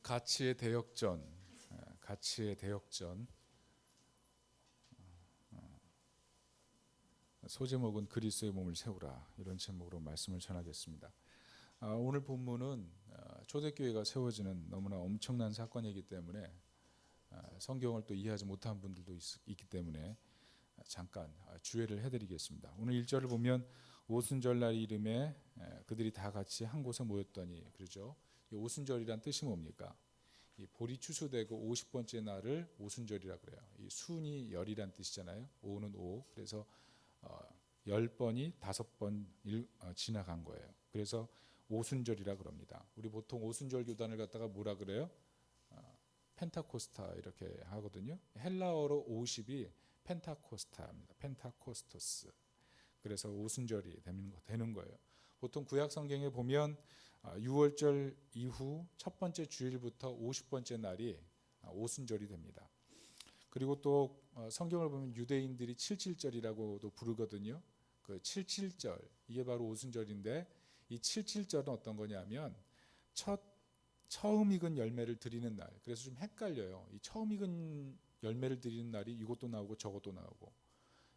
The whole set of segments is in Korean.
가치의 대역전, 가치의 대역전. 소제목은 그리스도의 몸을 세우라, 이런 제목으로 말씀을 전하겠습니다. 오늘 본문은 초대교회가 세워지는 너무나 엄청난 사건이기 때문에 성경을 또 이해하지 못한 분들도 있기 때문에 잠깐 주의를 해드리겠습니다. 오늘 1절을 보면 오순절날 이름에 그들이 다 같이 한 곳에 모였더니, 그러죠. 이 오순절이란 뜻이 뭡니까? 이 볼이 추수되고 50번째 날을 오순절이라 그래요. 이 순이 열이란 뜻이잖아요. 오는 오. 그래서 10번이 5번 지나간 거예요. 그래서 오순절이라 그럽니다. 우리 보통 오순절 교단을 갖다가 뭐라 그래요? 펜타코스타 이렇게 하거든요. 헬라어로 50이 펜타코스타입니다. 펜타코스토스. 그래서 오순절이 되는 거예요. 보통 구약 성경에 보면 6월절 이후 첫 번째 주일부터 50번째 날이 오순절이 됩니다. 그리고 또 성경을 보면 유대인들이 77절이라고도 부르거든요. 그 77절, 이게 바로 오순절인데, 이 77절은 어떤 거냐면 처음 익은 열매를 드리는 날. 그래서 좀 헷갈려요. 이 처음 익은 열매를 드리는 날이 이것도 나오고 저것도 나오고.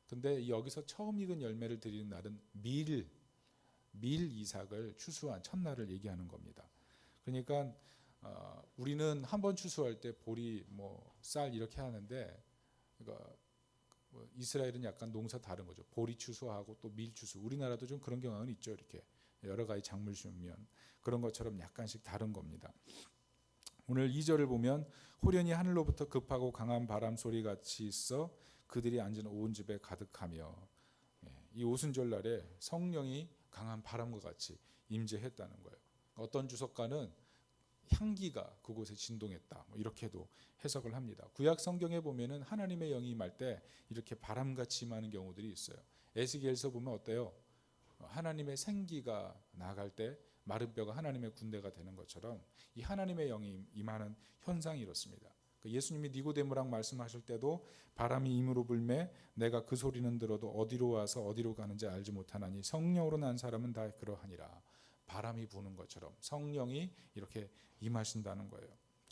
근데 여기서 처음 익은 열매를 드리는 날은 밀 이삭을 추수한 첫날을 얘기하는 겁니다. 그러니까 우리는 한 번 추수할 때 보리, 쌀 이렇게 하는데, 그러니까 이스라엘은 약간 농사 다른 거죠. 보리 추수하고 또 밀 추수. 우리나라도 좀 그런 경향은 있죠. 이렇게 여러 가지 작물 주면 그런 것처럼 약간씩 다른 겁니다. 오늘 2절을 보면 호련히 하늘로부터 급하고 강한 바람 소리 같이 있어 그들이 앉은 온 집에 가득하며, 이 오순절 날에 성령이 강한 바람과 같이 임재했다는 거예요. 어떤 주석가는 향기가 그곳에 진동했다, 이렇게도 해석을 합니다. 구약 성경에 보면은 하나님의 영이 임할 때 이렇게 바람같이 임하는 경우들이 있어요. 에스겔서 보면 어때요? 하나님의 생기가 나갈 때 마른 뼈가 하나님의 군대가 되는 것처럼 이 하나님의 영이 임하는 현상이 이렇습니다. 예수님이 니고데모랑 말씀하실 때도 바람이 임으로 불매 내가 그 소리는 들어도 어디로 와서 어디로 가는지 알지 못하나니 성령으로 난 사람은 다 그러하니라. 바람이 부는 것처럼 성령이 이렇게 임하신다는 거예요.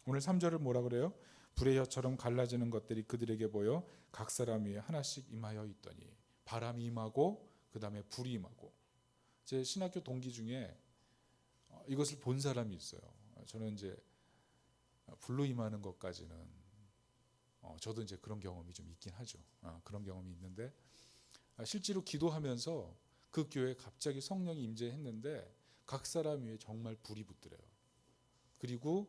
오늘 3절을 뭐라 그래요? 불의 혀처럼 갈라지는 것들이 그들에게 보여 각 사람 위에 하나씩 임하여 있더니, 바람이 임하고 그 다음에 불이 임하고. 제 신학교 동기 중에 이것을 본 사람이 있어요. 저는 이제 불로 임하는 것까지는 저도 이제 그런 경험이 좀 있긴 하죠. 그런 경험이 있는데, 실제로 기도하면서 그 교회에 갑자기 성령이 임재했는데 각 사람 위에 정말 불이 붙더래요. 그리고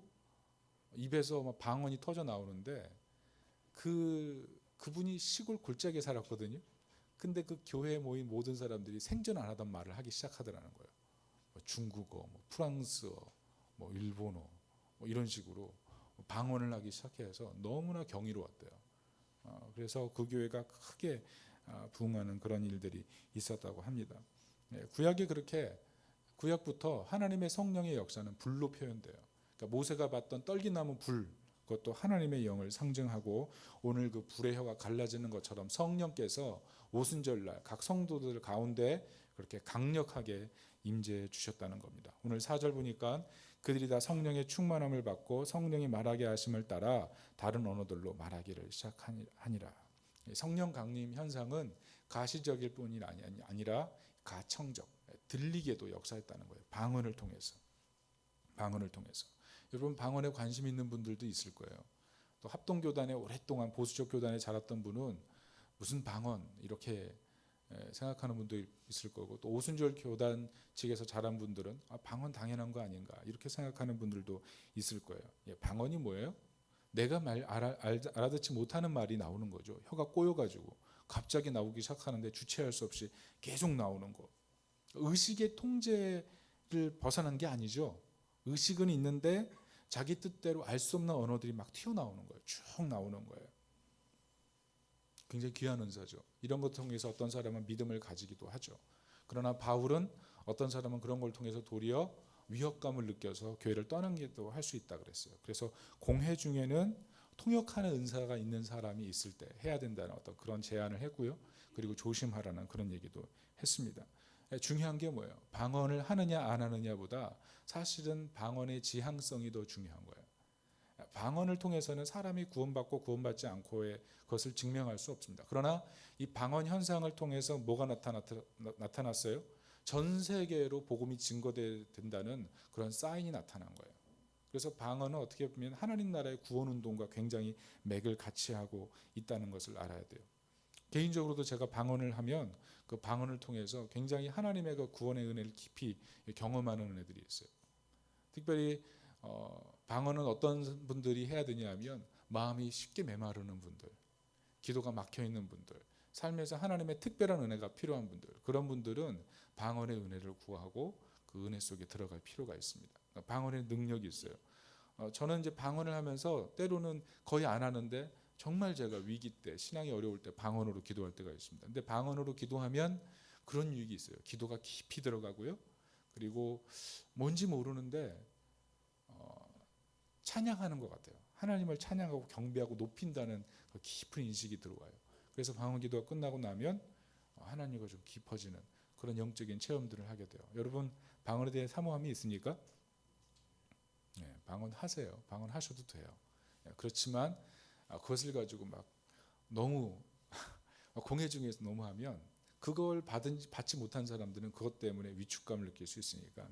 입에서 막 방언이 터져 나오는데, 그분이 시골 골짜기에 살았거든요. 근데 그 교회에 모인 모든 사람들이 생전 안 하던 말을 하기 시작하더라는 거예요. 중국어, 프랑스어, 일본어, 이런 식으로 방언을 하기 시작해서 너무나 경이로웠대요. 그래서 그 교회가 크게 부흥하는 그런 일들이 있었다고 합니다. 구약이 그렇게, 구약부터 하나님의 성령의 역사는 불로 표현돼요. 그러니까 모세가 봤던 떨기나무 불, 그것도 하나님의 영을 상징하고, 오늘 그 불의 혀가 갈라지는 것처럼 성령께서 오순절날 각 성도들 가운데 그렇게 강력하게 임재해 주셨다는 겁니다. 오늘 4절 보니까 그들이 다 성령의 충만함을 받고 성령이 말하게 하심을 따라 다른 언어들로 말하기를 시작하니라. 성령 강림 현상은 가시적일 뿐이 아니라 가청적, 들리게도 역사했다는 거예요. 방언을 통해서. 여러분, 방언에 관심 있는 분들도 있을 거예요. 또 합동교단에 오랫동안 보수적 교단에 자랐던 분은 무슨 방언 이렇게 생각하는 분도 있을 거고, 또 오순절 교단 측에서 자란 분들은 방언 당연한 거 아닌가 이렇게 생각하는 분들도 있을 거예요. 방언이 뭐예요? 내가 알아듣지 못하는 말이 나오는 거죠. 혀가 꼬여가지고 갑자기 나오기 시작하는데 주체할 수 없이 계속 나오는 거. 의식의 통제를 벗어난 게 아니죠. 의식은 있는데 자기 뜻대로 알 수 없는 언어들이 막 튀어나오는 거예요. 쭉 나오는 거예요. 굉장히 귀한 은사죠. 이런 것 통해서 어떤 사람은 믿음을 가지기도 하죠. 그러나 바울은 어떤 사람은 그런 걸 통해서 도리어 위협감을 느껴서 교회를 떠나기도 할 수 있다 그랬어요. 그래서 공회 중에는 통역하는 은사가 있는 사람이 있을 때 해야 된다는 어떤 그런 제안을 했고요. 그리고 조심하라는 그런 얘기도 했습니다. 중요한 게 뭐예요? 방언을 하느냐 안 하느냐보다 사실은 방언의 지향성이 더 중요한 거예요. 방언을 통해서는 사람이 구원받고 구원받지 않고의 것을 증명할 수 없습니다. 그러나 이 방언 현상을 통해서 뭐가 나타났어요? 전 세계로 복음이 증거된다는 그런 사인이 나타난 거예요. 그래서 방언은 어떻게 보면 하나님 나라의 구원 운동과 굉장히 맥을 같이 하고 있다는 것을 알아야 돼요. 개인적으로도 제가 방언을 하면 그 방언을 통해서 굉장히 하나님의 그 구원의 은혜를 깊이 경험하는 은혜들이 있어요. 특별히 방언은 어떤 분들이 해야 되냐면 마음이 쉽게 메마르는 분들, 기도가 막혀 있는 분들, 삶에서 하나님의 특별한 은혜가 필요한 분들, 그런 분들은 방언의 은혜를 구하고 그 은혜 속에 들어갈 필요가 있습니다. 방언의 능력이 있어요. 저는 이제 방언을 하면서 때로는 거의 안 하는데 정말 제가 위기 때, 신앙이 어려울 때 방언으로 기도할 때가 있습니다. 근데 방언으로 기도하면 그런 유익이 있어요. 기도가 깊이 들어가고요. 그리고 뭔지 모르는데 찬양하는 것 같아요. 하나님을 찬양하고 경배하고 높인다는 그 깊은 인식이 들어와요. 그래서 방언 기도가 끝나고 나면 하나님과 좀 깊어지는 그런 영적인 체험들을 하게 돼요. 여러분 방언에 대해 사모함이 있습니까? 네, 방언 하세요. 방언 하셔도 돼요. 그렇지만 그것을 가지고 막 너무 공회 중에서 너무 하면 그걸 받지 못한 사람들은 그것 때문에 위축감을 느낄 수 있으니까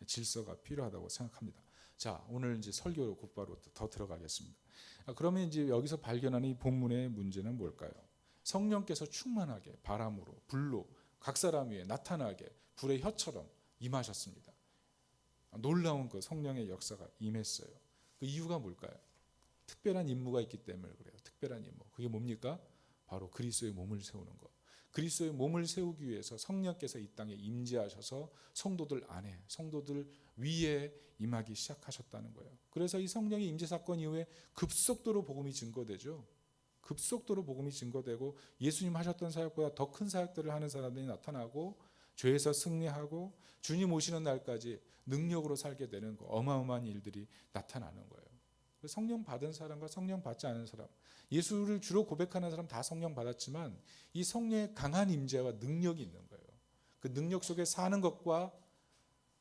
질서가 필요하다고 생각합니다. 자, 오늘 이제 설교로 곧바로 더 들어가겠습니다. 그러면 이제 여기서 발견하는 이 본문의 문제는 뭘까요? 성령께서 충만하게 바람으로 불로 각 사람 위에 나타나게 불의 혀처럼 임하셨습니다. 놀라운 그 성령의 역사가 임했어요. 그 이유가 뭘까요? 특별한 임무가 있기 때문에 그래요. 특별한 임무. 그게 뭡니까? 바로 그리스도의 몸을 세우는 것. 그리스도의 몸을 세우기 위해서 성령께서 이 땅에 임재하셔서 성도들 안에, 성도들 위에 임하기 시작하셨다는 거예요. 그래서 이 성령의 임재 사건 이후에 급속도로 복음이 증거되죠. 급속도로 복음이 증거되고 예수님 하셨던 사역보다 더 큰 사역들을 하는 사람들이 나타나고 죄에서 승리하고 주님 오시는 날까지 능력으로 살게 되는 어마어마한 일들이 나타나는 거예요. 성령 받은 사람과 성령 받지 않은 사람, 예수를 주로 고백하는 사람 다 성령 받았지만 이 성령의 강한 임재와 능력이 있는 거예요. 그 능력 속에 사는 것과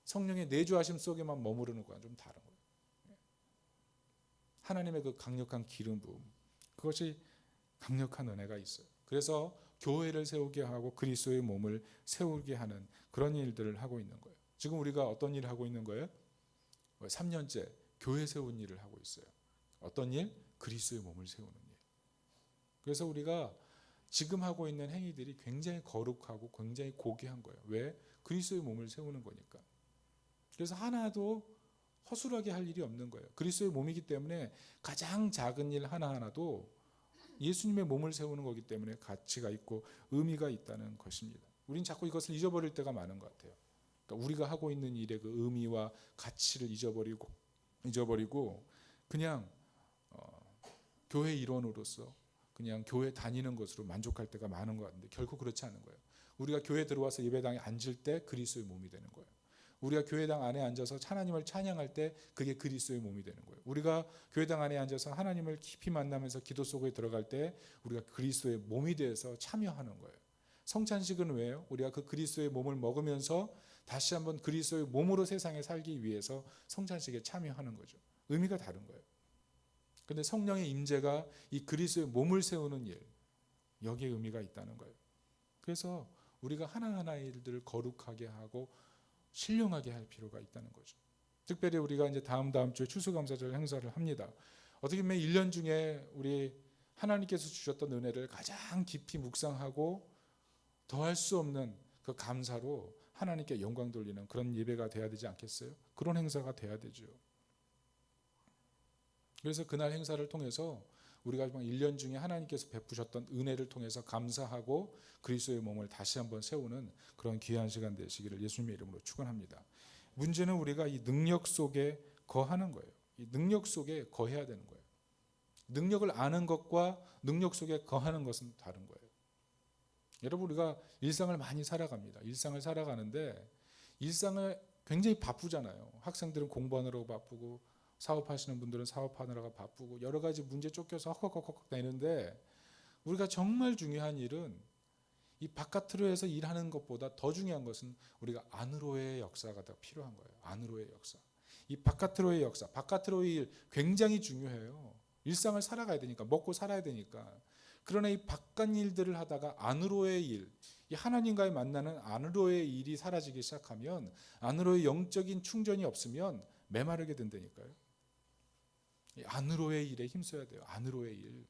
성령의 내주하심 속에만 머무르는 것과 좀 다른 거예요. 하나님의 그 강력한 기름 부음, 그것이 강력한 은혜가 있어요. 그래서 교회를 세우게 하고 그리스도의 몸을 세우게 하는 그런 일들을 하고 있는 거예요. 지금 우리가 어떤 일을 하고 있는 거예요? 3년째 교회 세운 일을 하고 있어요. 어떤 일? 그리스도의 몸을 세우는 일. 그래서 우리가 지금 하고 있는 행위들이 굉장히 거룩하고 굉장히 고귀한 거예요. 왜? 그리스도의 몸을 세우는 거니까. 그래서 하나도 허술하게 할 일이 없는 거예요. 그리스도의 몸이기 때문에 가장 작은 일 하나하나도 예수님의 몸을 세우는 거기 때문에 가치가 있고 의미가 있다는 것입니다. 우린 자꾸 이것을 잊어버릴 때가 많은 것 같아요. 그러니까 우리가 하고 있는 일의 그 의미와 가치를 잊어버리고 그냥 교회 일원으로서 그냥 교회 다니는 것으로 만족할 때가 많은 것 같은데 결코 그렇지 않은 거예요. 우리가 교회 들어와서 예배당에 앉을 때 그리스도의 몸이 되는 거예요. 우리가 교회당 안에 앉아서 하나님을 찬양할 때 그게 그리스도의 몸이 되는 거예요. 우리가 교회당 안에 앉아서 하나님을 깊이 만나면서 기도 속에 들어갈 때 우리가 그리스도의 몸이 되어서 참여하는 거예요. 성찬식은 왜요? 우리가 그 그리스도의 몸을 먹으면서 다시 한번 그리스도의 몸으로 세상에 살기 위해서 성찬식에 참여하는 거죠. 의미가 다른 거예요. 그런데 성령의 임재가 이 그리스도의 몸을 세우는 일, 여기에 의미가 있다는 거예요. 그래서 우리가 하나하나의 일들을 거룩하게 하고 신령하게 할 필요가 있다는 거죠. 특별히 우리가 이제 다음 주에 추수감사절 행사를 합니다. 어떻게 보면 1년 중에 우리 하나님께서 주셨던 은혜를 가장 깊이 묵상하고 더할 수 없는 그 감사로 하나님께 영광 돌리는 그런 예배가 돼야 되지 않겠어요? 그런 행사가 돼야 되죠. 그래서 그날 행사를 통해서 우리가 1년 중에 하나님께서 베푸셨던 은혜를 통해서 감사하고 그리스도의 몸을 다시 한번 세우는 그런 귀한 시간 되시기를 예수님의 이름으로 축원합니다. 문제는 우리가 이 능력 속에 거하는 거예요. 이 능력 속에 거해야 되는 거예요. 능력을 아는 것과 능력 속에 거하는 것은 다른 거예요. 여러분 우리가 일상을 많이 살아갑니다. 일상을 살아가는데 일상을 굉장히 바쁘잖아요. 학생들은 공부하느라고 바쁘고 사업하시는 분들은 사업하느라고 바쁘고 여러 가지 문제 쫓겨서 헉헉헉 내는데 우리가 정말 중요한 일은 이 바깥으로 해서 일하는 것보다 더 중요한 것은 우리가 안으로의 역사가 더 필요한 거예요. 안으로의 역사. 이 바깥으로의 역사, 바깥으로의 일 굉장히 중요해요. 일상을 살아가야 되니까, 먹고 살아야 되니까. 그러나 이 바깥 일들을 하다가 안으로의 일, 이 하나님과의 만나는 안으로의 일이 사라지기 시작하면, 안으로의 영적인 충전이 없으면 메마르게 된다니까요. 이 안으로의 일에 힘써야 돼요. 안으로의 일.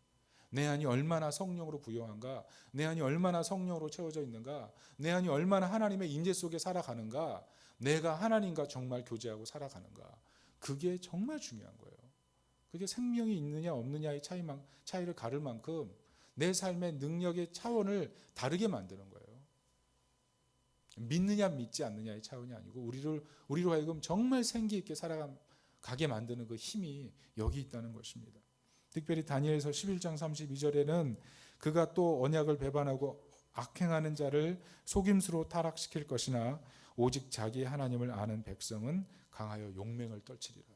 내 안이 얼마나 성령으로 부요한가, 내 안이 얼마나 성령으로 채워져 있는가, 내 안이 얼마나 하나님의 임재 속에 살아가는가, 내가 하나님과 정말 교제하고 살아가는가. 그게 정말 중요한 거예요. 그게 생명이 있느냐 없느냐의 차이를 가를 만큼 내 삶의 능력의 차원을 다르게 만드는 거예요. 믿느냐 믿지 않느냐의 차원이 아니고 우리로 하여금 정말 생기 있게 살아가게 만드는 그 힘이 여기 있다는 것입니다. 특별히 다니엘서 11장 32절에는 그가 또 언약을 배반하고 악행하는 자를 속임수로 타락시킬 것이나 오직 자기 하나님을 아는 백성은 강하여 용맹을 떨치리라.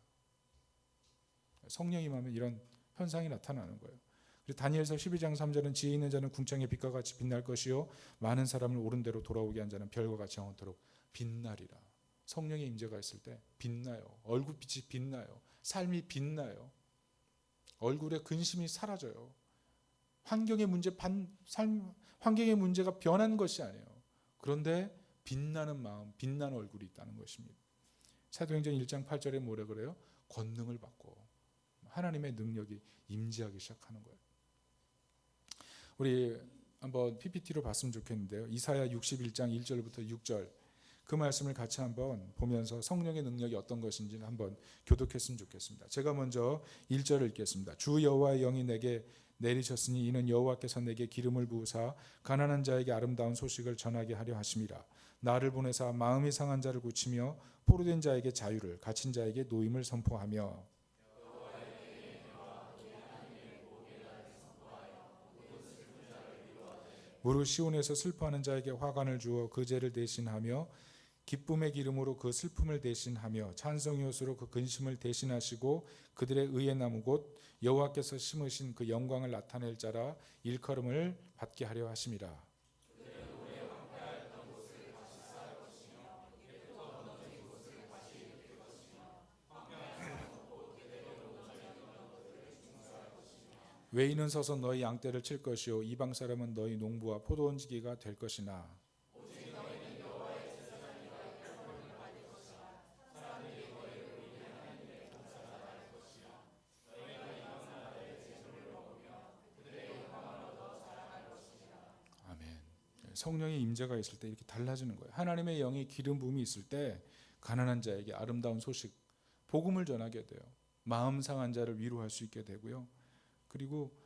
성령이 임하면 이런 현상이 나타나는 거예요. 그리고 다니엘서 12장 3절은 지혜 있는 자는 궁창의 빛과 같이 빛날 것이요 많은 사람을 옳은 대로 돌아오게 한 자는 별과 같이 영원토록 빛나리라. 성령의 임재가 있을 때 빛나요. 얼굴빛이 빛나요. 삶이 빛나요. 얼굴에 근심이 사라져요. 환경의 문제가 변한 것이 아니에요. 그런데 빛나는 마음, 빛나는 얼굴이 있다는 것입니다. 사도행전 1장 8절에 뭐라 그래요? 권능을 받고 하나님의 능력이 임재하기 시작하는 거예요. 우리 한번 PPT로 봤으면 좋겠는데요. 이사야 61장 1절부터 6절 그 말씀을 같이 한번 보면서 성령의 능력이 어떤 것인지는 한번 교독했으면 좋겠습니다. 제가 먼저 1절을 읽겠습니다. 주 여호와의 영이 내게 내리셨으니 이는 여호와께서 내게 기름을 부으사 가난한 자에게 아름다운 소식을 전하게 하려 하심이라. 나를 보내사 마음이 상한 자를 고치며 포로된 자에게 자유를, 갇힌 자에게 노임을 선포하며 무릇 시온에서 슬퍼하는 자에게 화관을 주어 그 죄를 대신하며 기쁨의 기름으로 그 슬픔을 대신하며 찬송의 옷으로 그 근심을 대신하시고 그들의 의의 나무 곧 여호와께서 심으신 그 영광을 나타낼 자라 일컬음을 받게 하려 하심이라. 외인은 서서 너희 양떼를 칠 것이요 이방 사람은 너희 농부와 포도원지기가 될 것이나 아멘. 성령의 임재가 있을 때 이렇게 달라지는 거예요. 하나님의 영이 기름 부음이 있을 때 가난한 자에게 아름다운 소식, 복음을 전하게 돼요. 마음 상한 자를 위로할 수 있게 되고요. 그리고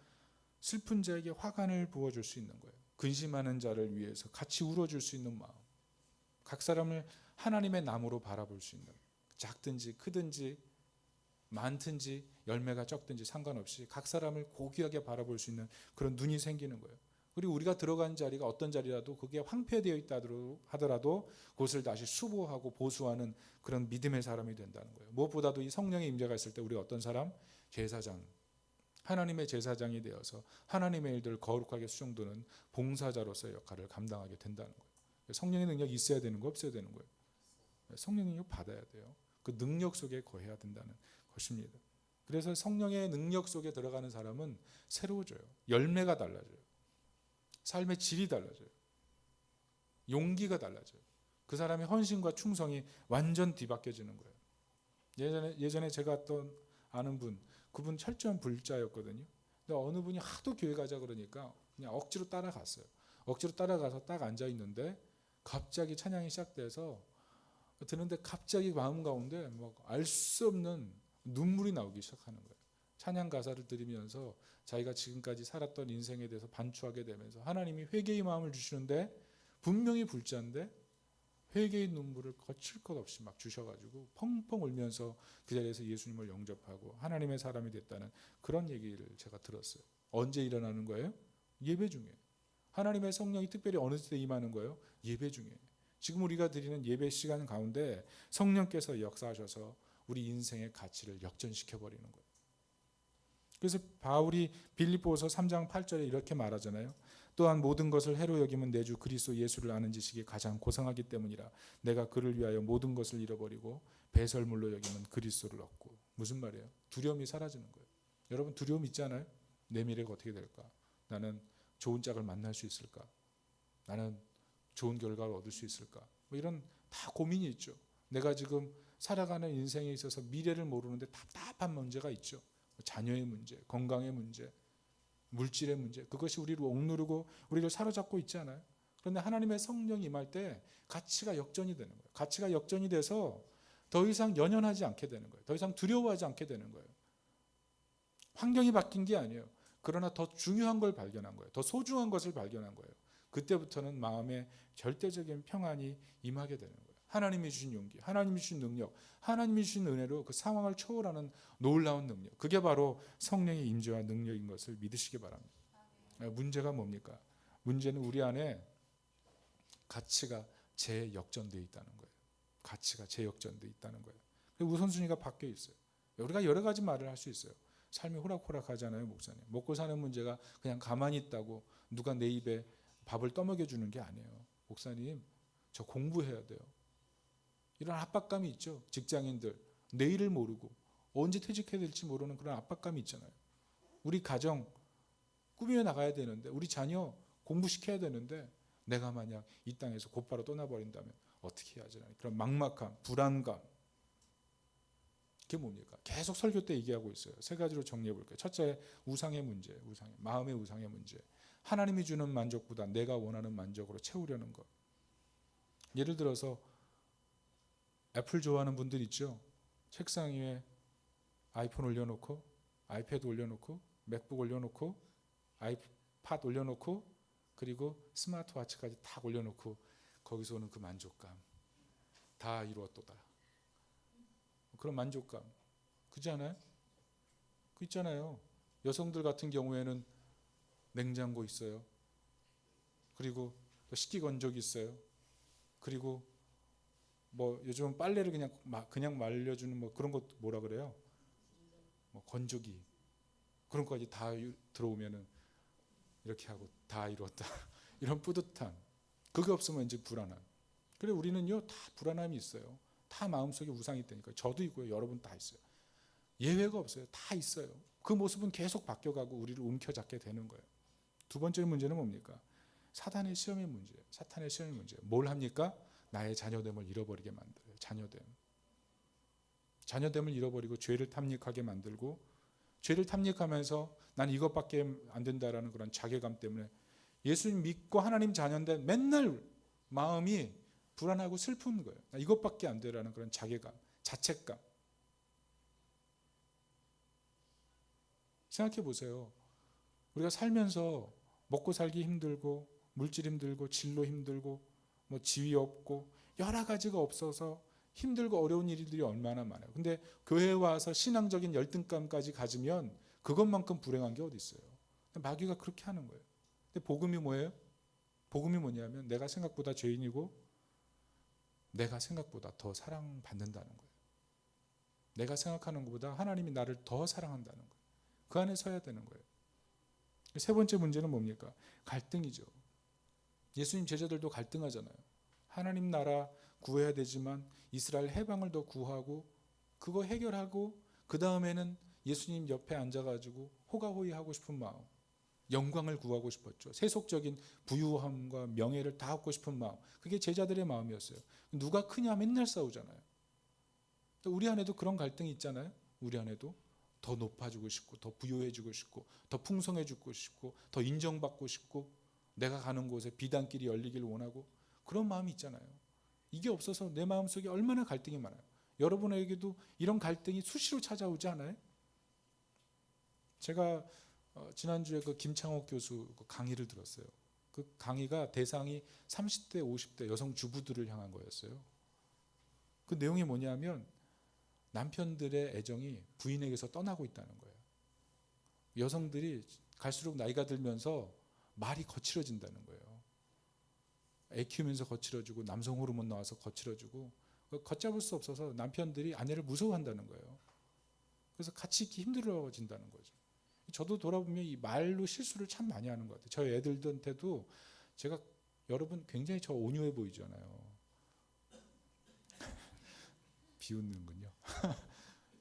슬픈 자에게 화관을 부어줄 수 있는 거예요. 근심하는 자를 위해서 같이 울어줄 수 있는 마음. 각 사람을 하나님의 나무로 바라볼 수 있는, 작든지 크든지 많든지 열매가 적든지 상관없이 각 사람을 고귀하게 바라볼 수 있는 그런 눈이 생기는 거예요. 그리고 우리가 들어간 자리가 어떤 자리라도 그게 황폐되어 있다 하더라도 그것을 다시 수보하고 보수하는 그런 믿음의 사람이 된다는 거예요. 무엇보다도 이 성령의 임재가 있을 때 우리가 어떤 사람? 제사장, 하나님의 제사장이 되어서 하나님의 일들을 거룩하게 수종드는 봉사자로서의 역할을 감당하게 된다는 거예요. 성령의 능력이 있어야 되는 거 없어야 되는 거예요. 성령의 능력 받아야 돼요. 그 능력 속에 거해야 된다는 것입니다. 그래서 성령의 능력 속에 들어가는 사람은 새로워져요. 열매가 달라져요. 삶의 질이 달라져요. 용기가 달라져요. 그 사람의 헌신과 충성이 완전 뒤바뀌어지는 거예요. 예전에 제가 아는 분, 그분 철저한 불자였거든요. 근데 어느 분이 하도 교회 가자 그러니까 그냥 억지로 따라갔어요. 억지로 따라가서 딱 앉아 있는데 갑자기 찬양이 시작돼서 드는데 갑자기 마음 가운데 알 수 없는 눈물이 나오기 시작하는 거예요. 찬양 가사를 들으면서 자기가 지금까지 살았던 인생에 대해서 반추하게 되면서 하나님이 회개의 마음을 주시는데 분명히 불자인데 회개의 눈물을 거칠 것 없이 막 주셔가지고 펑펑 울면서 그 자리에서 예수님을 영접하고 하나님의 사람이 됐다는 그런 얘기를 제가 들었어요. 언제 일어나는 거예요? 예배 중에. 하나님의 성령이 특별히 어느 때 임하는 거예요? 예배 중에. 지금 우리가 드리는 예배 시간 가운데 성령께서 역사하셔서 우리 인생의 가치를 역전시켜버리는 거예요. 그래서 바울이 빌립보서 3장 8절에 이렇게 말하잖아요. 또한 모든 것을 해로 여기면 내 주 그리스도 예수를 아는 지식이 가장 고상하기 때문이라. 내가 그를 위하여 모든 것을 잃어버리고 배설물로 여기면 그리스도를 얻고. 무슨 말이에요? 두려움이 사라지는 거예요. 여러분 두려움 있잖아요. 내 미래가 어떻게 될까? 나는 좋은 짝을 만날 수 있을까? 나는 좋은 결과를 얻을 수 있을까? 뭐 이런 다 고민이 있죠. 내가 지금 살아가는 인생에 있어서 미래를 모르는데 답답한 문제가 있죠. 자녀의 문제, 건강의 문제, 물질의 문제. 그것이 우리를 억누르고 우리를 사로잡고 있지 않아요? 그런데 하나님의 성령이 임할 때 가치가 역전이 되는 거예요. 가치가 역전이 돼서 더 이상 연연하지 않게 되는 거예요. 더 이상 두려워하지 않게 되는 거예요. 환경이 바뀐 게 아니에요. 그러나 더 중요한 걸 발견한 거예요. 더 소중한 것을 발견한 거예요. 그때부터는 마음에 절대적인 평안이 임하게 되는 거예요. 하나님이 주신 용기, 하나님이 주신 능력, 하나님이 주신 은혜로 그 상황을 초월하는 놀라운 능력. 그게 바로 성령의 임재와 능력인 것을 믿으시기 바랍니다. 문제가 뭡니까? 문제는 우리 안에 가치가 재역전되어 있다는 거예요. 가치가 재역전되어 있다는 거예요. 우선순위가 바뀌어 있어요. 우리가 여러 가지 말을 할 수 있어요. 삶이 호락호락하잖아요, 목사님. 먹고 사는 문제가 그냥 가만히 있다고 누가 내 입에 밥을 떠먹여 주는 게 아니에요. 목사님, 저 공부해야 돼요. 이런 압박감이 있죠. 직장인들 내일을 모르고 언제 퇴직해야 될지 모르는 그런 압박감이 있잖아요. 우리 가정 꾸며 나가야 되는데, 우리 자녀 공부시켜야 되는데 내가 만약 이 땅에서 곧바로 떠나버린다면 어떻게 해야 하지? 그런 막막함, 불안감. 그게 뭡니까? 계속 설교 때 얘기하고 있어요. 세 가지로 정리해 볼게요. 첫째, 우상의 문제, 마음의 우상의 문제. 하나님이 주는 만족보다 내가 원하는 만족으로 채우려는 것. 예를 들어서 애플 좋아하는 분들 있죠. 책상 위에 아이폰 올려놓고, 아이패드 올려놓고, 맥북 올려놓고, 아이팟 올려놓고, 그리고 스마트워치까지 다 올려놓고 거기서 오는 그 만족감. 다 이루었도다. 그런 만족감. 그렇지 않아요? 그 있잖아요. 여성들 같은 경우에는 냉장고 있어요. 그리고 또 식기건조기 있어요. 그리고 뭐 요즘은 빨래를 그냥 말려주는 뭐 그런 것 뭐라 그래요? 뭐 건조기. 그런 거까지 다 들어오면은 이렇게 하고 다 이루었다. 이런 뿌듯함. 그게 없으면 이제 불안함. 그래 우리는요 다 불안함이 있어요. 다 마음속에 우상이 있다니까요. 저도 있고요. 여러분 다 있어요. 예외가 없어요. 다 있어요. 그 모습은 계속 바뀌어가고 우리를 움켜잡게 되는 거예요. 두 번째 문제는 뭡니까? 사탄의 시험의 문제. 사탄의 시험의 문제. 뭘 합니까? 나의 자녀됨을 잃어버리게 만들어요. 자녀됨을 잃어버리고 죄를 탐닉하게 만들고, 죄를 탐닉하면서 난 이것밖에 안 된다라는 그런 자괴감 때문에 예수님 믿고 하나님 자녀인데 맨날 마음이 불안하고 슬픈 거예요. 나 이것밖에 안 되라는 그런 자괴감, 자책감. 생각해 보세요. 우리가 살면서 먹고 살기 힘들고, 물질 힘들고, 진로 힘들고, 뭐 지위 없고, 여러 가지가 없어서 힘들고 어려운 일들이 얼마나 많아요. 근데 교회에 와서 신앙적인 열등감까지 가지면 그것만큼 불행한 게 어디 있어요. 마귀가 그렇게 하는 거예요. 근데 복음이 뭐예요? 복음이 뭐냐면 내가 생각보다 죄인이고 내가 생각보다 더 사랑받는다는 거예요. 내가 생각하는 것보다 하나님이 나를 더 사랑한다는 거예요. 그 안에 서야 되는 거예요. 세 번째 문제는 뭡니까? 갈등이죠. 예수님 제자들도 갈등하잖아요. 하나님 나라 구해야 되지만 이스라엘 해방을 더 구하고 그거 해결하고 그 다음에는 예수님 옆에 앉아가지고 호가호위하고 싶은 마음, 영광을 구하고 싶었죠. 세속적인 부유함과 명예를 다 얻고 싶은 마음, 그게 제자들의 마음이었어요. 누가 크냐 맨날 싸우잖아요. 우리 안에도 그런 갈등이 있잖아요. 우리 안에도 더 높아지고 싶고 더 부유해지고 싶고 더 풍성해지고 싶고 더 인정받고 싶고 내가 가는 곳에 비단길이 열리길 원하고 그런 마음이 있잖아요. 이게 없어서 내 마음속에 얼마나 갈등이 많아요. 여러분에게도 이런 갈등이 수시로 찾아오지 않아요? 제가 지난주에 그 김창옥 교수 강의를 들었어요. 그 강의가 대상이 30대, 50대 여성 주부들을 향한 거였어요. 그 내용이 뭐냐면 남편들의 애정이 부인에게서 떠나고 있다는 거예요. 여성들이 갈수록 나이가 들면서 말이 거칠어진다는 거예요. 애 키우면서 거칠어지고 남성 호르몬 나와서 거칠어지고 걷잡을 수 없어서 남편들이 아내를 무서워한다는 거예요. 그래서 같이 있기 힘들어진다는 거죠. 저도 돌아보면 이 말로 실수를 참 많이 하는 것 같아요. 저희 애들한테도 제가 여러분 굉장히 저 온유해 보이잖아요. 비웃는군요.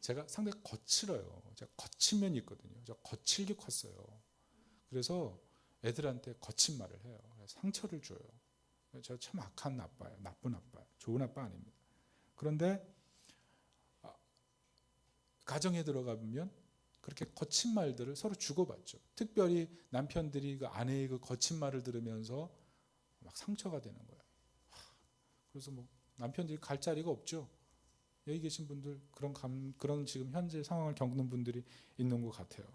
제가 상당히 거칠어요. 제가 거친 면이 있거든요. 제가 거칠게 컸어요. 그래서 애들한테 거친 말을 해요. 상처를 줘요. 제가 참 악한 아빠예요. 나쁜 아빠예요. 좋은 아빠 아닙니다. 그런데 가정에 들어가면 그렇게 거친 말들을 서로 주고받죠. 특별히 남편들이 그 아내의 그 거친 말을 들으면서 막 상처가 되는 거예요. 그래서 뭐 남편들이 갈 자리가 없죠. 여기 계신 분들 그런 지금 현재 상황을 겪는 분들이 있는 것 같아요.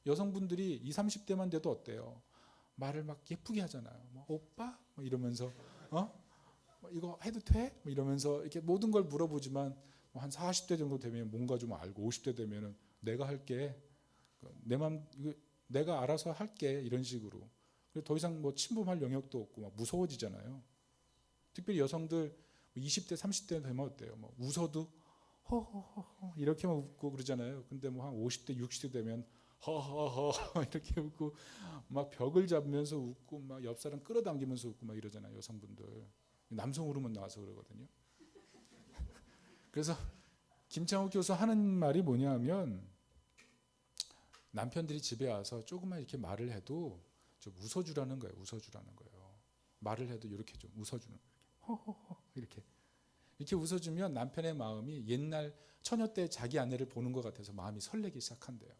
여성분들이 20, 30대만 돼도 어때요? 말을 막 예쁘게 하잖아요. 뭐 오빠 뭐 이러면서 뭐 이거 해도 돼? 뭐 이러면서 이렇게 모든 걸 물어보지만 뭐 한 40대 정도 되면 뭔가 좀 알고 50대 되면은 내가 할게. 내가 알아서 할게. 이런 식으로. 더 이상 뭐 침범할 영역도 없고 막 무서워지잖아요. 특별히 여성들 20대, 30대 되면 어때요? 뭐 웃어도 허허허 이렇게만 웃고 그러잖아요. 근데 뭐 한 50대, 60대 되면 허허허 이렇게 웃고 막 벽을 잡으면서 웃고 막 옆 사람 끌어당기면서 웃고 막 이러잖아요. 여성분들. 남성 호르몬 나와서 그러거든요. 그래서 김창욱 교수 하는 말이 뭐냐면 남편들이 집에 와서 조금만 이렇게 말을 해도 좀 웃어주라는 거예요. 웃어주라는 거예요. 말을 해도 이렇게 좀 웃어주는 거예요. 허허허 이렇게 웃어주면 남편의 마음이 옛날 처녀 때 자기 아내를 보는 것 같아서 마음이 설레기 시작한대요.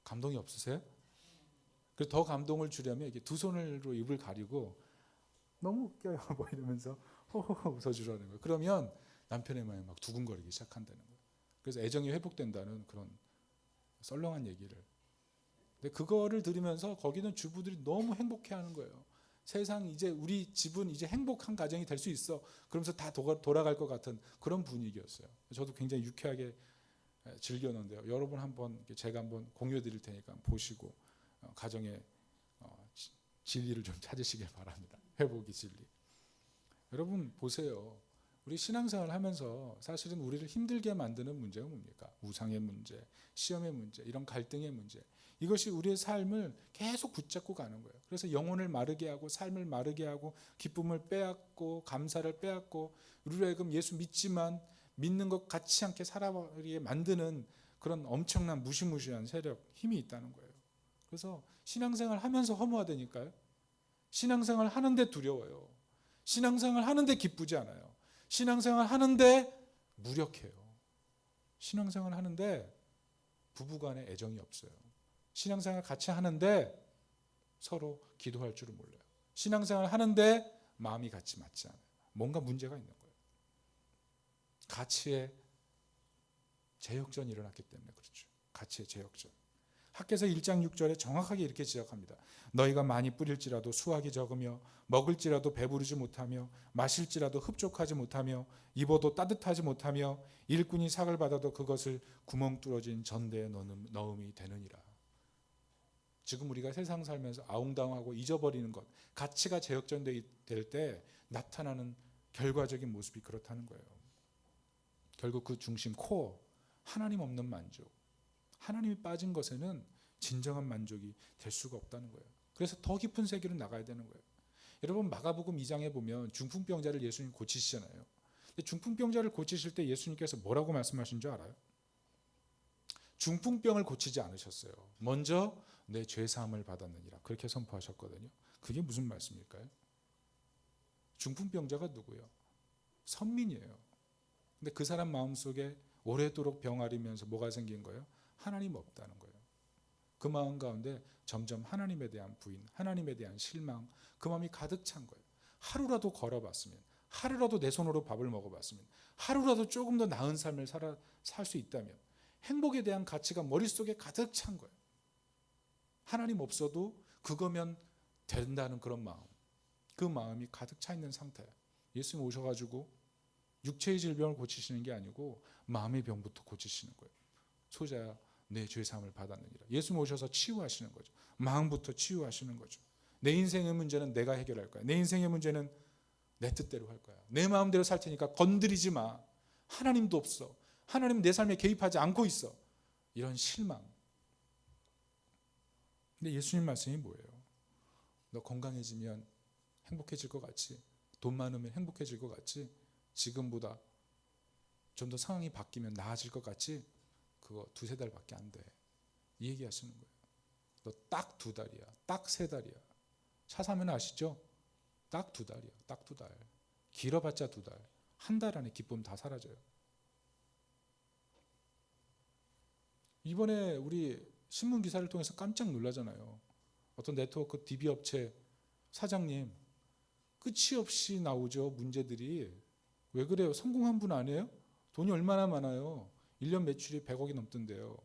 감동이 없으세요? 그래서 더 감동을 주려면 이렇게 두 손으로 입을 가리고 너무 웃겨요 뭐 이러면서 호호호 웃어주라는 거예요. 그러면 남편의 마음이 막 두근거리기 시작한다는 거예요. 그래서 애정이 회복된다는 그런 썰렁한 얘기를. 근데 그거를 들으면서 거기는 주부들이 너무 행복해하는 거예요. 세상 이제 우리 집은 이제 행복한 가정이 될 수 있어. 그러면서 다 돌아갈 것 같은 그런 분위기였어요. 저도 굉장히 유쾌하게 즐겼는데요. 여러분 한번 제가 한번 공유해 드릴 테니까 보시고 가정의 진리를 좀 찾으시길 바랍니다. 회복의 진리. 여러분 보세요. 우리 신앙생활을 하면서 사실은 우리를 힘들게 만드는 문제가 뭡니까? 우상의 문제, 시험의 문제, 이런 갈등의 문제. 이것이 우리의 삶을 계속 붙잡고 가는 거예요. 그래서 영혼을 마르게 하고 삶을 마르게 하고 기쁨을 빼앗고 감사를 빼앗고 우리로 하여금 예수 믿지만 믿는 것 같지 않게 살아버리게 만드는 그런 엄청난 무시무시한 세력, 힘이 있다는 거예요. 그래서 신앙생활 하면서 허무하다니까요. 신앙생활 하는데 두려워요. 신앙생활 하는데 기쁘지 않아요. 신앙생활 하는데 무력해요. 신앙생활 하는데 부부간에 애정이 없어요. 신앙생활 같이 하는데 서로 기도할 줄을 몰라요. 신앙생활 하는데 마음이 같이 맞지 않아요. 뭔가 문제가 있는 거예요. 가치의 제역전이 일어났기 때문에 그렇죠. 가치의 제역전. 학개서 1장 6절에 정확하게 이렇게 지적합니다. 너희가 많이 뿌릴지라도 수확이 적으며 먹을지라도 배부르지 못하며 마실지라도 흡족하지 못하며 입어도 따뜻하지 못하며 일꾼이 삭을 받아도 그것을 구멍 뚫어진 전대에 넣음이 되느니라. 지금 우리가 세상 살면서 아웅다웅하고 잊어버리는 것, 가치가 제역전될 때 나타나는 결과적인 모습이 그렇다는 거예요. 결국 그 중심 코어, 하나님 없는 만족, 하나님이 빠진 것에는 진정한 만족이 될 수가 없다는 거예요. 그래서 더 깊은 세계로 나가야 되는 거예요. 여러분 마가복음 2장에 보면 중풍병자를 예수님 고치시잖아요. 근데 중풍병자를 고치실 때 예수님께서 뭐라고 말씀하신 줄 알아요? 중풍병을 고치지 않으셨어요. 먼저 내 죄사함을 받았느니라 그렇게 선포하셨거든요. 그게 무슨 말씀일까요? 중풍병자가 누구예요? 선민이에요. 근데 그 사람 마음속에 오래도록 병 앓으면서 뭐가 생긴 거예요? 하나님 없다는 거예요. 그 마음 가운데 점점 하나님에 대한 부인, 하나님에 대한 실망, 그 마음이 가득 찬 거예요. 하루라도 걸어봤으면, 하루라도 내 손으로 밥을 먹어봤으면, 하루라도 조금 더 나은 삶을 살 수 있다면 행복에 대한 가치가 머릿속에 가득 찬 거예요. 하나님 없어도 그거면 된다는 그런 마음, 그 마음이 가득 차 있는 상태예요. 예수님 오셔가지고 육체의 질병을 고치시는 게 아니고 마음의 병부터 고치시는 거예요. 소자야 내 죄사함을 받았느니라. 예수님 오셔서 치유하시는 거죠. 마음부터 치유하시는 거죠. 내 인생의 문제는 내가 해결할 거야. 내 인생의 문제는 내 뜻대로 할 거야. 내 마음대로 살 테니까 건드리지 마. 하나님도 없어. 하나님 내 삶에 개입하지 않고 있어. 이런 실망. 근데 예수님 말씀이 뭐예요? 너 건강해지면 행복해질 것 같지? 돈 많으면 행복해질 것 같지? 지금보다 좀 더 상황이 바뀌면 나아질 것 같지? 그거 2-3달밖에 안 돼. 이 얘기 하시는 거예요. 너 딱 2달이야. 딱 3달이야. 차 사면 아시죠? 딱 2달이야. 딱 2달. 길어봤자 2달. 1달 안에 기쁨 다 사라져요. 이번에 우리 신문 기사를 통해서 깜짝 놀라잖아요. 어떤 네트워크 DB 업체 사장님, 끝이 없이 나오죠. 문제들이. 왜 그래요? 성공한 분 아니에요? 돈이 얼마나 많아요? 1년 매출이 100억이 넘던데요.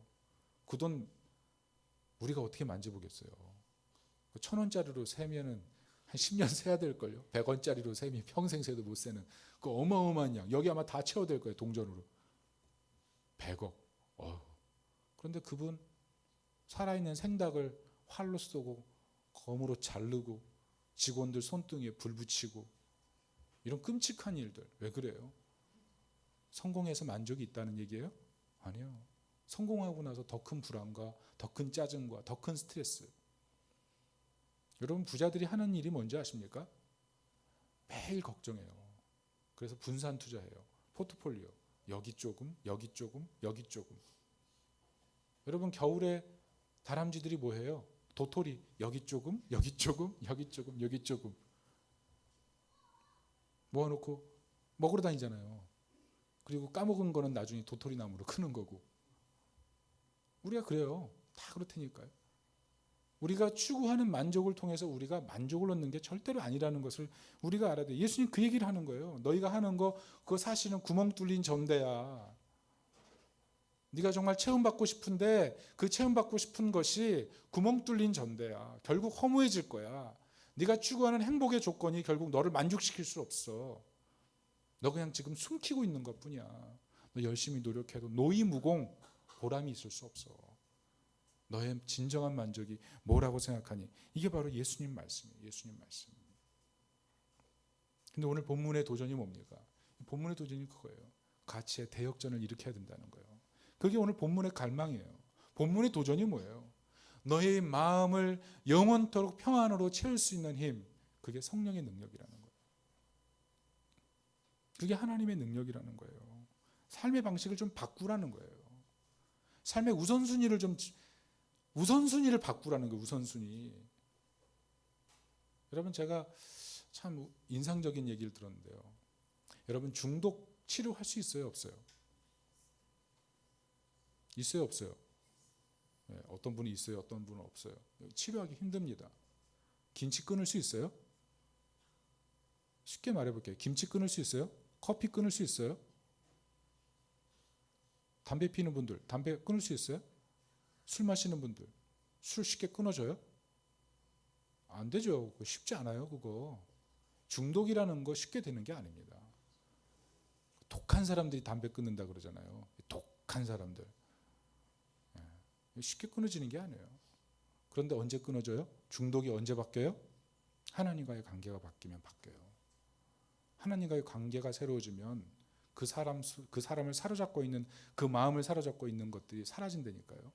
그 돈 우리가 어떻게 만져보겠어요? 1,000원짜리로 세면은 한 10년 세야 될걸요. 100원짜리로 세면 평생 세도 못 세는 그 어마어마한 양. 여기 아마 다 채워될 거예요. 동전으로. 100억. 그런데 그분 살아있는 생닭을 활로 쏘고 검으로 자르고 직원들 손등에 불 붙이고 이런 끔찍한 일들. 왜 그래요? 성공해서 만족이 있다는 얘기예요? 아니요. 성공하고 나서 더 큰 불안과 더 큰 짜증과 더 큰 스트레스. 여러분 부자들이 하는 일이 뭔지 아십니까? 매일 걱정해요. 그래서 분산 투자해요. 포트폴리오. 여기 조금, 여기 조금, 여기 조금. 여러분 겨울에 다람쥐들이 뭐 해요? 도토리. 여기 조금, 여기 조금, 여기 조금, 여기 조금. 모아놓고 먹으러 다니잖아요. 그리고 까먹은 거는 나중에 도토리 나무로 크는 거고. 우리가 그래요. 다 그렇다니까요. 우리가 추구하는 만족을 통해서 우리가 만족을 얻는 게 절대로 아니라는 것을 우리가 알아야 돼요. 예수님 그 얘기를 하는 거예요. 너희가 하는 거 그거 사실은 구멍 뚫린 전대야. 네가 정말 체험받고 싶은데 그 체험받고 싶은 것이 구멍 뚫린 전대야. 결국 허무해질 거야. 네가 추구하는 행복의 조건이 결국 너를 만족시킬 수 없어. 너 그냥 지금 숨기고 있는 것뿐이야. 너 열심히 노력해도 노이무공 보람이 있을 수 없어. 너의 진정한 만족이 뭐라고 생각하니? 이게 바로 예수님 말씀이에요. 예수님 말씀. 근데 오늘 본문의 도전이 뭡니까? 본문의 도전이 그거예요. 가치의 대역전을 일으켜야 된다는 거예요. 그게 오늘 본문의 갈망이에요. 본문의 도전이 뭐예요? 너의 마음을 영원토록 평안으로 채울 수 있는 힘. 그게 성령의 능력이라는 거예요. 그게 하나님의 능력이라는 거예요. 삶의 방식을 좀 바꾸라는 거예요. 삶의 우선순위를 바꾸라는 거예요. 우선순위. 여러분 제가 참 인상적인 얘기를 들었는데요. 여러분 중독 치료할 수 있어요? 없어요? 있어요? 없어요? 네, 어떤 분이 있어요? 어떤 분은 없어요? 치료하기 힘듭니다. 김치 끊을 수 있어요? 쉽게 말해볼게요. 김치 끊을 수 있어요? 커피 끊을 수 있어요? 담배 피는 분들 담배 끊을 수 있어요? 술 마시는 분들 술 쉽게 끊어져요? 안 되죠. 그거 쉽지 않아요. 그거 중독이라는 거 쉽게 되는 게 아닙니다. 독한 사람들이 담배 끊는다 그러잖아요. 독한 사람들 쉽게 끊어지는 게 아니에요. 그런데 언제 끊어져요? 중독이 언제 바뀌어요? 하나님과의 관계가 바뀌면 바뀌어요. 하나님과의 관계가 새로워지면 그 사람을 사로잡고 있는 그 마음을 사로잡고 있는 것들이 사라진다니까요.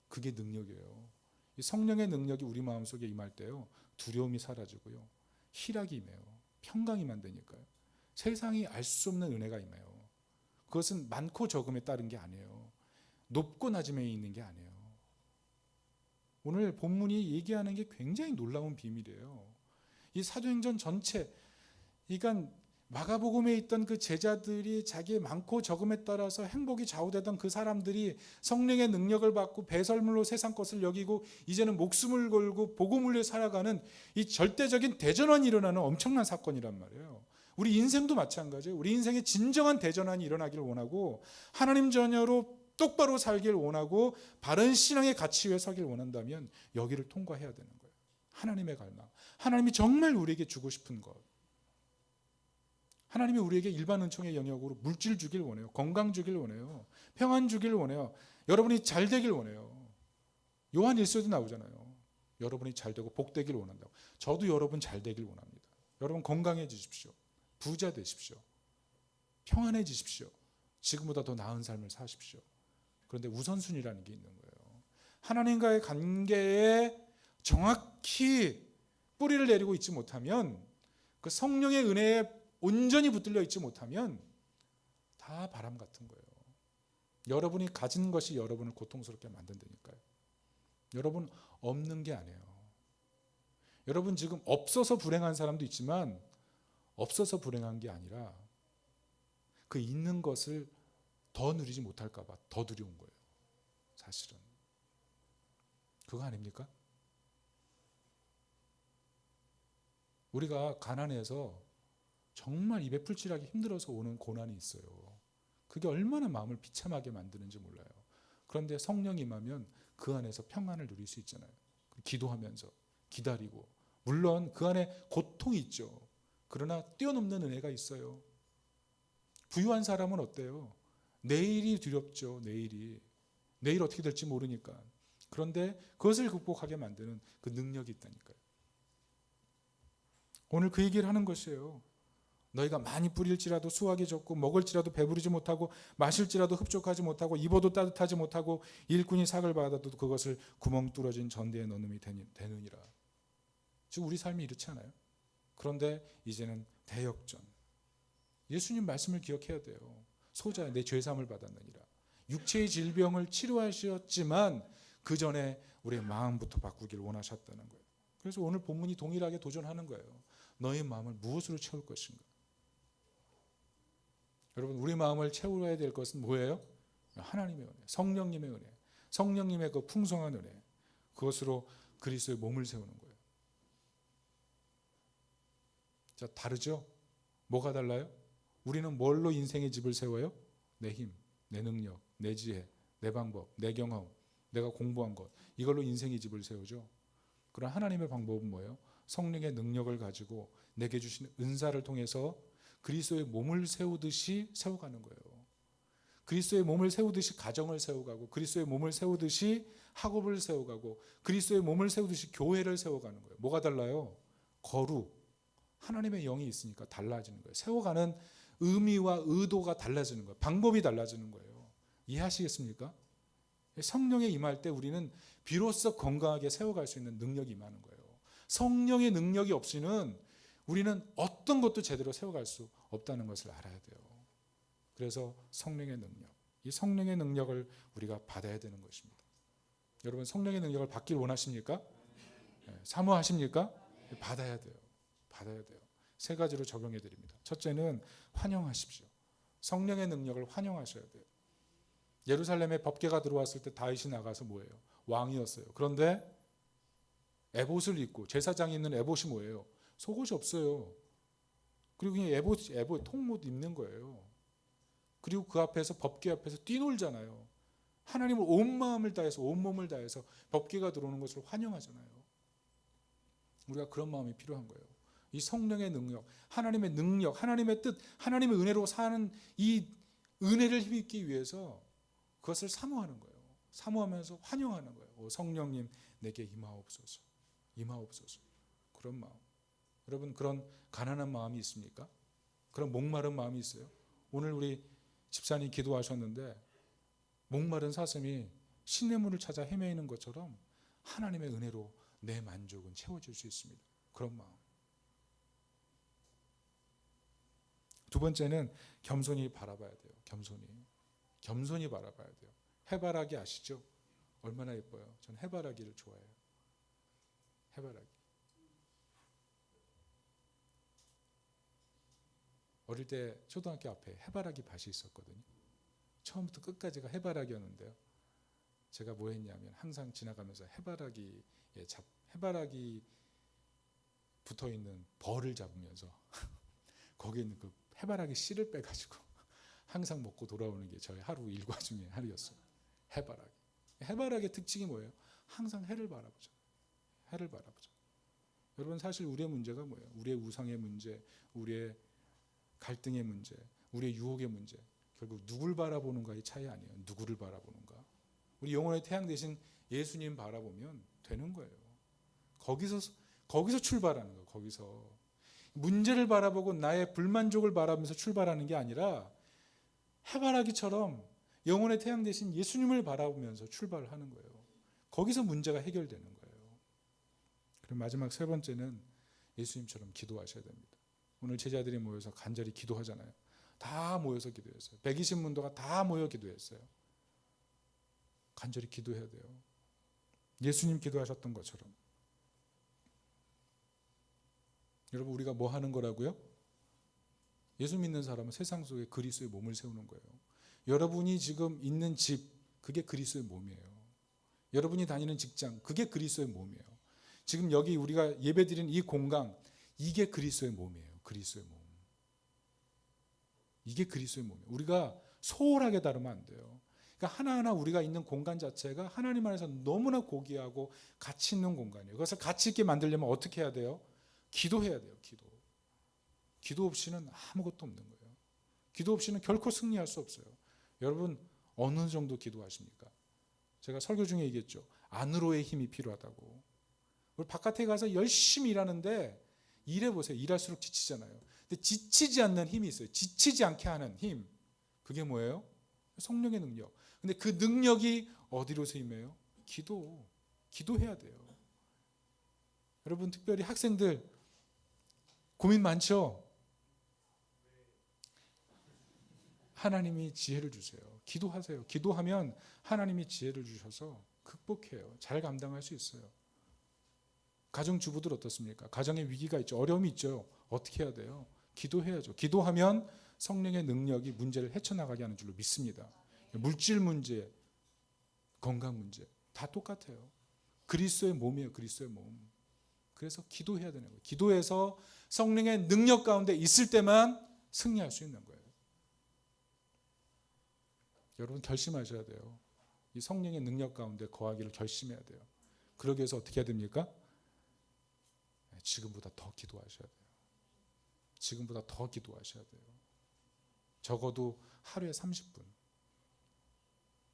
그게 능력이에요. 이 성령의 능력이 우리 마음속에 임할 때요. 두려움이 사라지고요. 희락이 임해요. 평강이 임한다니까요. 세상이 알 수 없는 은혜가 임해요. 그것은 많고 적음에 따른 게 아니에요. 높고 낮음에 있는 게 아니에요. 오늘 본문이 얘기하는 게 굉장히 놀라운 비밀이에요. 이 사도행전 전체, 그러니까 마가복음에 있던 그 제자들이 자기의 많고 적음에 따라서 행복이 좌우되던 그 사람들이 성령의 능력을 받고 배설물로 세상 것을 여기고 이제는 목숨을 걸고 복음을 위해 살아가는 이 절대적인 대전환이 일어나는 엄청난 사건이란 말이에요. 우리 인생도 마찬가지예요. 우리 인생의 진정한 대전환이 일어나기를 원하고 하나님 자녀로 똑바로 살길 원하고 바른 신앙의 가치 위에 서길 원한다면 여기를 통과해야 되는 거예요. 하나님의 갈망. 하나님이 정말 우리에게 주고 싶은 것. 하나님이 우리에게 일반 은총의 영역으로 물질 주길 원해요. 건강 주길 원해요. 평안 주길 원해요. 여러분이 잘 되길 원해요. 요한 1서에도 나오잖아요. 여러분이 잘 되고 복되길 원한다고. 저도 여러분 잘 되길 원합니다. 여러분 건강해지십시오. 부자 되십시오. 평안해지십시오. 지금보다 더 나은 삶을 사십시오. 그런데 우선순위라는 게 있는 거예요. 하나님과의 관계에 정확히 뿌리를 내리고 있지 못하면 그 성령의 은혜에 온전히 붙들려 있지 못하면 다 바람 같은 거예요. 여러분이 가진 것이 여러분을 고통스럽게 만든다니까요. 여러분 없는 게 아니에요. 여러분 지금 없어서 불행한 사람도 있지만 없어서 불행한 게 아니라 그 있는 것을 더 누리지 못할까 봐 더 두려운 거예요. 사실은. 그거 아닙니까? 우리가 가난해서 정말 입에 풀칠하기 힘들어서 오는 고난이 있어요. 그게 얼마나 마음을 비참하게 만드는지 몰라요. 그런데 성령이 임하면 그 안에서 평안을 누릴 수 있잖아요. 기도하면서 기다리고, 물론 그 안에 고통이 있죠. 그러나 뛰어넘는 은혜가 있어요. 부유한 사람은 어때요? 내일이 두렵죠. 내일 어떻게 될지 모르니까. 그런데 그것을 극복하게 만드는 그 능력이 있다니까요. 오늘 그 얘기를 하는 것이에요. 너희가 많이 뿌릴지라도 수확이 적고 먹을지라도 배부르지 못하고 마실지라도 흡족하지 못하고 입어도 따뜻하지 못하고 일꾼이 삭을 받아도 그것을 구멍 뚫어진 전대에 넣음이 되느니라. 지금 우리 삶이 이렇지 않아요? 그런데 이제는 대역전. 예수님 말씀을 기억해야 돼요. 소자야 내 죄사함을 받았느니라. 육체의 질병을 치료하셨지만 그 전에 우리의 마음부터 바꾸기를 원하셨다는 거예요. 그래서 오늘 본문이 동일하게 도전하는 거예요. 너의 마음을 무엇으로 채울 것인가? 여러분 우리 마음을 채워야 될 것은 뭐예요? 하나님의 은혜, 성령님의 은혜, 성령님의 그 풍성한 은혜, 그것으로 그리스도의 몸을 세우는 거예요. 자, 다르죠? 뭐가 달라요? 우리는 뭘로 인생의 집을 세워요? 내 힘, 내 능력, 내 지혜, 내 방법, 내 경험, 내가 공부한 것, 이걸로 인생의 집을 세우죠. 그러나 하나님의 방법은 뭐예요? 성령의 능력을 가지고 내게 주신 은사를 통해서 그리스도의 몸을 세우듯이 세워가는 거예요. 그리스도의 몸을 세우듯이 가정을 세워가고, 그리스도의 몸을 세우듯이 학업을 세워가고, 그리스도의 몸을 세우듯이 교회를 세워가는 거예요. 뭐가 달라요? 거룩, 하나님의 영이 있으니까 달라지는 거예요. 세워가는 의미와 의도가 달라지는 거예요. 방법이 달라지는 거예요. 이해하시겠습니까? 성령에 임할 때 우리는 비로소 건강하게 세워갈 수 있는 능력이 임하는 거예요. 성령의 능력이 없이는 우리는 어떤 것도 제대로 세워갈 수 없다는 것을 알아야 돼요. 그래서 성령의 능력, 이 성령의 능력을 우리가 받아야 되는 것입니다. 여러분 성령의 능력을 받길 원하십니까? 사모하십니까? 받아야 돼요. 받아야 돼요. 세 가지로 적용해 드립니다. 첫째는 환영하십시오. 성령의 능력을 환영하셔야 돼요. 예루살렘에 법궤가 들어왔을 때 다윗이 나가서 뭐예요? 왕이었어요. 그런데 에봇을 입고, 제사장이 입는 에봇이 뭐예요? 속옷이 없어요. 그리고 그냥 에봇 통옷 입는 거예요. 그리고 그 앞에서, 법궤 앞에서 뛰놀잖아요. 하나님을 온 마음을 다해서, 온 몸을 다해서 법궤가 들어오는 것을 환영하잖아요. 우리가 그런 마음이 필요한 거예요. 이 성령의 능력, 하나님의 능력, 하나님의 뜻, 하나님의 은혜로 사는 이 은혜를 힘입기 위해서 그것을 사모하는 거예요. 사모하면서 환영하는 거예요. 성령님 내게 임하옵소서. 임하옵소서. 그런 마음. 여러분 그런 가난한 마음이 있습니까? 그런 목마른 마음이 있어요? 오늘 우리 집사님 기도하셨는데 목마른 사슴이 시냇물을 찾아 헤매이는 것처럼 하나님의 은혜로 내 만족은 채워질 수 있습니다. 그런 마음. 두 번째는 겸손히 바라봐야 돼요. 겸손히 바라봐야 돼요. 해바라기 아시죠? 얼마나 예뻐요. 전 해바라기를 좋아해요. 해바라기. 어릴 때 초등학교 앞에 해바라기 밭이 있었거든요. 처음부터 끝까지가 해바라기였는데요. 제가 뭐 했냐면 항상 지나가면서 해바라기 붙어 있는 벌을 잡으면서 거기에 있는 그 해바라기 씨를 빼가지고 항상 먹고 돌아오는 게 저의 하루 일과 중에 하루였어요. 해바라기. 해바라기의 특징이 뭐예요? 항상 해를 바라보죠. 해를 바라보죠. 여러분 사실 우리의 문제가 뭐예요? 우리의 우상의 문제, 우리의 갈등의 문제, 우리의 유혹의 문제. 결국 누굴 바라보는가의 차이 아니에요. 누구를 바라보는가. 우리 영혼의 태양 대신 예수님 바라보면 되는 거예요. 거기서 출발하는 거예요. 거기서. 문제를 바라보고 나의 불만족을 바라보면서 출발하는 게 아니라 해바라기처럼 영혼의 태양 대신 예수님을 바라보면서 출발하는 거예요. 거기서 문제가 해결되는 거예요. 그리고 마지막 세 번째는 예수님처럼 기도하셔야 됩니다. 오늘 제자들이 모여서 간절히 기도하잖아요. 다 모여서 기도했어요. 120문도가 다 모여 기도했어요. 간절히 기도해야 돼요. 예수님 기도하셨던 것처럼. 여러분, 우리가 뭐 하는 거라고요? 예수 믿는 사람은 세상 속에 그리스도의 몸을 세우는 거예요. 여러분이 지금 있는 집, 그게 그리스도의 몸이에요. 여러분이 다니는 직장, 그게 그리스도의 몸이에요. 지금 여기 우리가 예배드리는 이 공간, 이게 그리스도의 몸이에요. 그리스도의 몸. 이게 그리스도의 몸이에요. 우리가 소홀하게 다루면 안 돼요. 그러니까 하나하나 우리가 있는 공간 자체가 하나님 안에서 너무나 고귀하고 가치 있는 공간이에요. 그것을 가치 있게 만들려면 어떻게 해야 돼요? 기도해야 돼요. 기도 없이는 아무것도 없는 거예요. 기도 없이는 결코 승리할 수 없어요. 여러분, 어느 정도 기도하십니까? 제가 설교 중에 얘기했죠. 안으로의 힘이 필요하다고. 우리 바깥에 가서 열심히 일하는데 일해보세요. 일할수록 지치잖아요. 근데 지치지 않는 힘이 있어요. 지치지 않게 하는 힘. 그게 뭐예요? 성령의 능력. 근데 그 능력이 어디로서 임해요? 기도해야 돼요. 여러분, 특별히 학생들 고민 많죠? 하나님이 지혜를 주세요. 기도하세요. 기도하면 하나님이 지혜를 주셔서 극복해요. 잘 감당할 수 있어요. 가정주부들 어떻습니까? 가정에 위기가 있죠. 어려움이 있죠. 어떻게 해야 돼요? 기도해야죠. 기도하면 성령의 능력이 문제를 헤쳐나가게 하는 줄로 믿습니다. 물질 문제, 건강 문제 다 똑같아요. 그리스도의 몸이에요. 그리스도의 몸. 그래서 기도해야 되는 거예요. 기도해서 성령의 능력 가운데 있을 때만 승리할 수 있는 거예요. 여러분, 결심하셔야 돼요. 이 성령의 능력 가운데 거하기를 결심해야 돼요. 그러기 위해서 어떻게 해야 됩니까? 지금보다 더 기도하셔야 돼요. 지금보다 더 기도하셔야 돼요. 적어도 하루에 30분.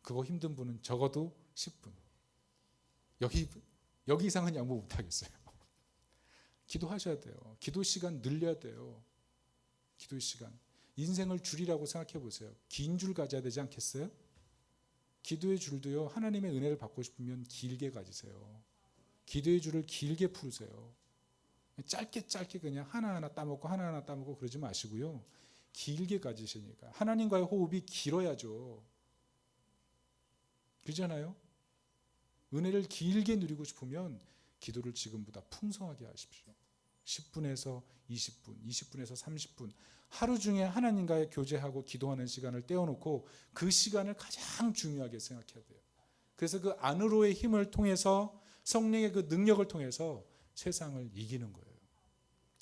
그거 힘든 분은 적어도 10분. 여기 이상은 양보 못하겠어요. 기도하셔야 돼요. 기도 시간 늘려야 돼요. 기도 시간. 인생을 줄이라고 생각해 보세요. 긴 줄 가져야 되지 않겠어요? 기도의 줄도요, 하나님의 은혜를 받고 싶으면 길게 가지세요. 기도의 줄을 길게 풀으세요. 짧게 그냥 하나하나 따먹고 그러지 마시고요. 길게 가지시니까. 하나님과의 호흡이 길어야죠. 그렇잖아요? 은혜를 길게 누리고 싶으면 기도를 지금보다 풍성하게 하십시오. 10분에서 20분, 20분에서 30분. 하루 중에 하나님과의 교제하고 기도하는 시간을 떼어놓고 그 시간을 가장 중요하게 생각해야 돼요. 그래서 그 안으로의 힘을 통해서 성령의 그 능력을 통해서 세상을 이기는 거예요.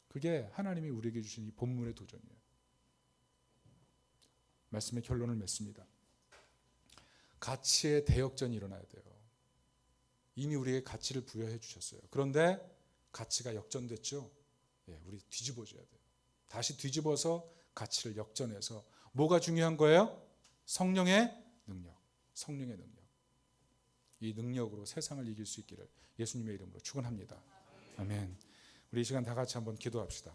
그게 하나님이 우리에게 주신 이 본문의 도전이에요. 말씀의 결론을 맺습니다. 가치의 대역전이 일어나야 돼요. 이미 우리에게 가치를 부여해 주셨어요. 그런데 가치가 역전됐죠. 우리 뒤집어줘야 돼요. 다시 뒤집어서 가치를 역전해서 뭐가 중요한 거예요? 성령의 능력. 성령의 능력. 이 능력으로 세상을 이길 수 있기를 예수님의 이름으로 축원합니다. 아멘. 우리 이 시간 다 같이 한번 기도합시다.